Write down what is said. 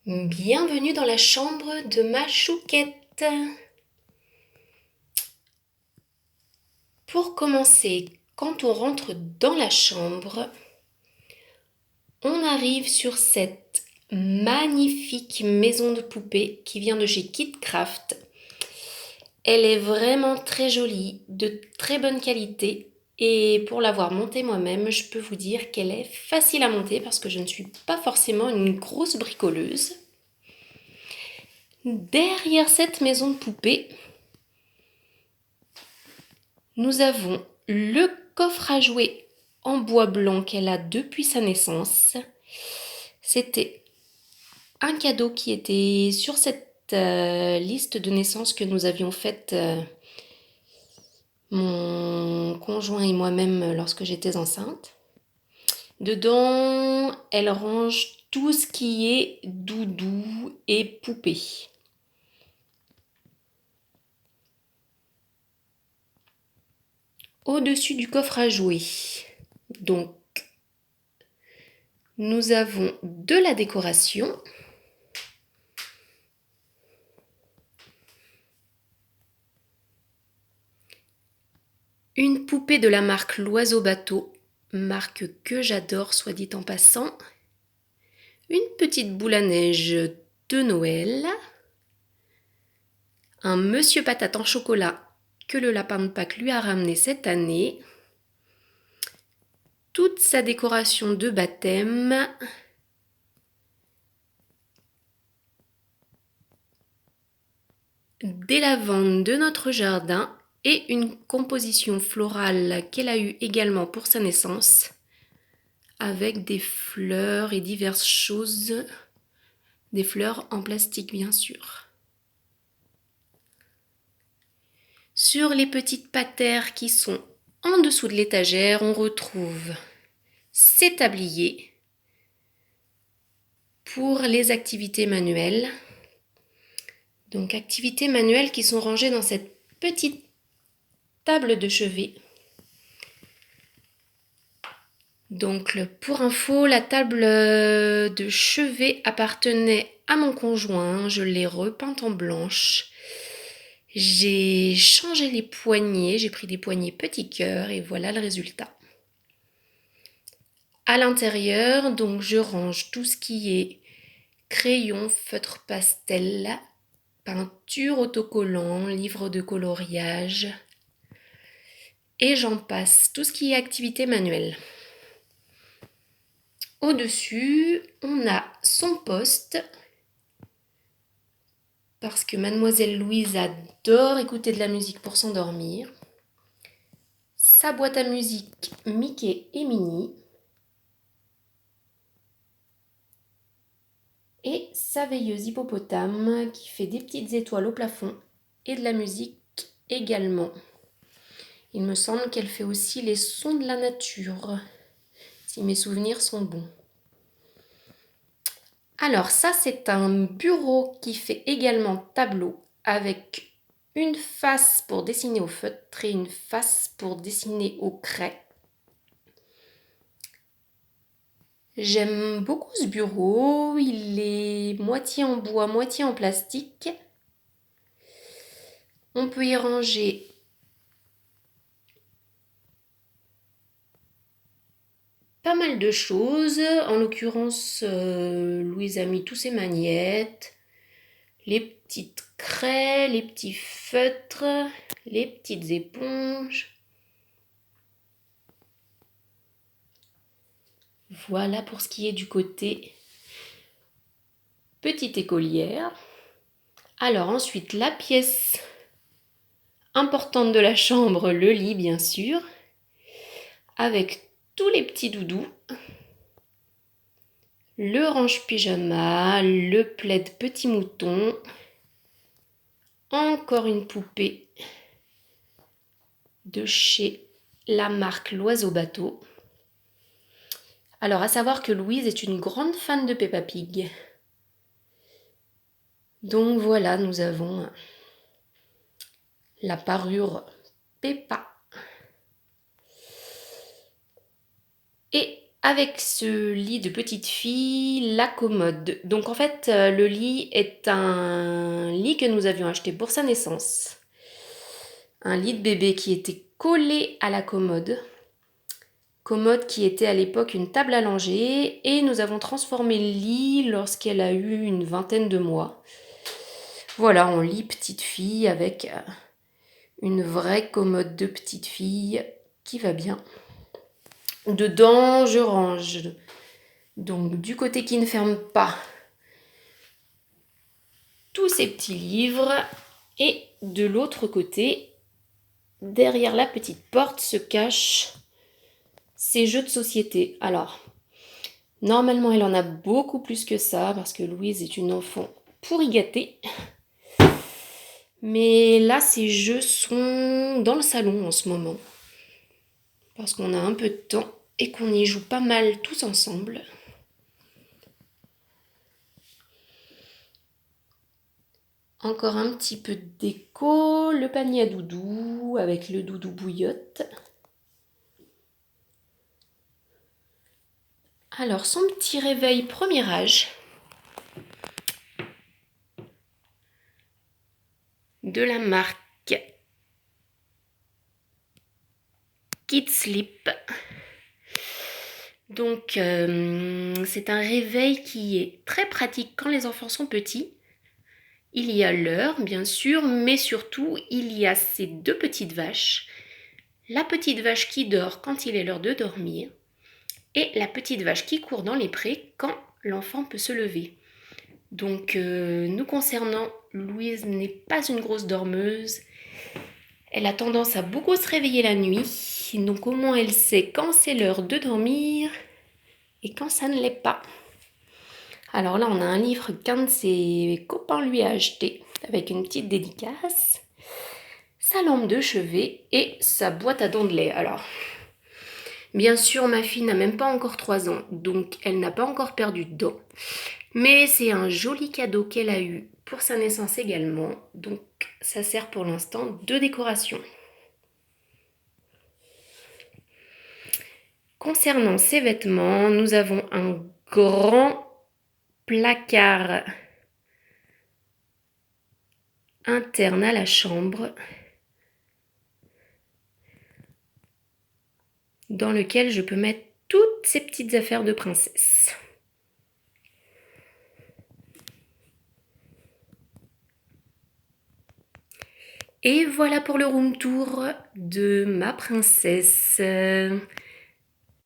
Bienvenue dans la chambre de ma chouquette. Pour commencer, quand on rentre dans la chambre, on arrive sur cette magnifique maison de poupée qui vient de chez KidCraft. Elle est vraiment très jolie, de très bonne qualité. Et pour l'avoir montée moi-même, je peux vous dire qu'elle est facile à monter parce que je ne suis pas forcément une grosse bricoleuse. Derrière cette maison de poupée, nous avons le coffre à jouets en bois blanc qu'elle a depuis sa naissance. C'était un cadeau qui était sur cette liste de naissance que nous avions faite, mon conjoint et moi-même, lorsque j'étais enceinte. Dedans, elle range tout ce qui est doudou et poupée. Au-dessus du coffre à jouets, donc, nous avons de la décoration. Une poupée de la marque L'Oiseau Bateau, marque que j'adore, soit dit en passant. Une petite boule à neige de Noël. Un monsieur patate en chocolat que le lapin de Pâques lui a ramené cette année. Toute sa décoration de baptême. Des lavandes de notre jardin et une composition florale qu'elle a eue également pour sa naissance, avec des fleurs et diverses choses, des fleurs en plastique bien sûr. Sur les petites patères qui sont en dessous de l'étagère, on retrouve ces tabliers pour les activités manuelles. Donc activités manuelles qui sont rangées dans cette petite table de chevet. Donc pour info, la table de chevet appartenait à mon conjoint, je l'ai repeinte en blanche. J'ai changé les poignées, j'ai pris des poignées petits cœurs et voilà le résultat. À l'intérieur, donc je range tout ce qui est crayon, feutre pastel, peinture, autocollant, livre de coloriage et j'en passe, tout ce qui est activité manuelle. Au-dessus, on a son poste, parce que mademoiselle Louise adore écouter de la musique pour s'endormir. Sa boîte à musique Mickey et Minnie. Et sa veilleuse hippopotame qui fait des petites étoiles au plafond et de la musique également. Il me semble qu'elle fait aussi les sons de la nature, si mes souvenirs sont bons. Alors ça, c'est un bureau qui fait également tableau avec une face pour dessiner au feutre et une face pour dessiner au craie. J'aime beaucoup ce bureau, il est moitié en bois, moitié en plastique. On peut y ranger pas mal de choses. En l'occurrence, Louise a mis tous ses magnettes, les petites craies, les petits feutres, les petites éponges. Voilà pour ce qui est du côté petite écolière. Alors ensuite, la pièce importante de la chambre, le lit bien sûr, avec tous les petits doudous, le range pyjama, le plaid petit mouton, encore une poupée de chez la marque L'Oiseau Bateau. Alors, à savoir que Louise est une grande fan de Peppa Pig. Donc voilà, nous avons la parure Peppa. Et avec ce lit de petite fille, la commode. Donc en fait, le lit est un lit que nous avions acheté pour sa naissance. Un lit de bébé qui était collé à la commode. Commode qui était à l'époque une table à langer, et nous avons transformé le lit lorsqu'elle a eu une vingtaine de mois. Voilà, en lit petite fille avec une vraie commode de petite fille qui va bien. Dedans, je range donc du côté qui ne ferme pas tous ces petits livres, et de l'autre côté, derrière la petite porte, se cachent ces jeux de société. Alors, normalement, elle en a beaucoup plus que ça parce que Louise est une enfant pourri gâtée. Mais là, ces jeux sont dans le salon en ce moment parce qu'on a un peu de temps et qu'on y joue pas mal tous ensemble. Encore un petit peu de déco, le panier à doudou avec le doudou bouillotte. Alors, son petit réveil premier âge de la marque Kid Sleep. Donc, c'est un réveil qui est très pratique quand les enfants sont petits. Il y a l'heure, bien sûr, mais surtout, il y a ces deux petites vaches. La petite vache qui dort quand il est l'heure de dormir, et la petite vache qui court dans les prés quand l'enfant peut se lever. Donc, nous concernant, Louise n'est pas une grosse dormeuse. Elle a tendance à beaucoup se réveiller la nuit. Donc, au moins, elle sait quand c'est l'heure de dormir et quand ça ne l'est pas. Alors là, on a un livre qu'un de ses copains lui a acheté avec une petite dédicace, sa lampe de chevet et sa boîte à dents de lait. Alors, bien sûr, ma fille n'a même pas encore 3 ans, donc elle n'a pas encore perdu de dents. Mais c'est un joli cadeau qu'elle a eu pour sa naissance également, donc ça sert pour l'instant de décoration. Concernant ses vêtements, nous avons un grand placard interne à la chambre dans lequel je peux mettre toutes ces petites affaires de princesse. Et voilà pour le room tour de ma princesse.